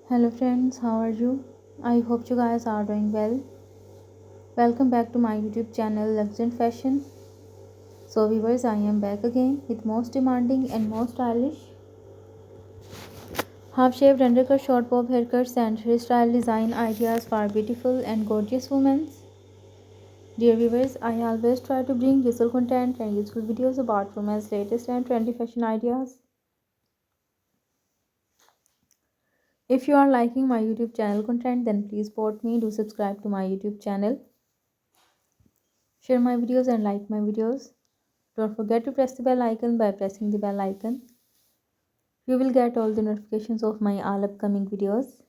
Hello friends, how are you? I hope you guys are doing well. Welcome back to my YouTube channel Luxury Fashion. So viewers, I am back again with most demanding and most stylish half-shaved undercut, short bob haircuts and hairstyle design ideas for beautiful and gorgeous women. Dear viewers, I always try to bring useful content and useful videos about women's latest and trendy fashion ideas. If you are liking my YouTube channel content, then please support me. Do subscribe to my YouTube channel. Share my videos and like my videos. Don't forget to press the bell icon. By pressing the bell icon, you will get all the notifications of my all upcoming videos.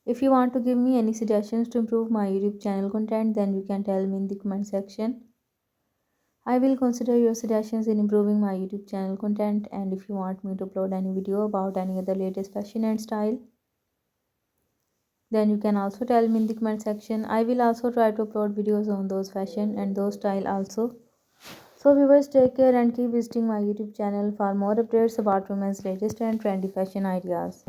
If you want to give me any suggestions to improve my YouTube channel content, then you can tell me in the comment section. I will consider your suggestions in improving my YouTube channel content. And if you want me to upload any video about any other latest fashion and style, then you can also tell me in the comment section. I will also try to upload videos on those fashion and those style also. So viewers, take care and keep visiting my YouTube channel for more updates about women's latest and trendy fashion ideas.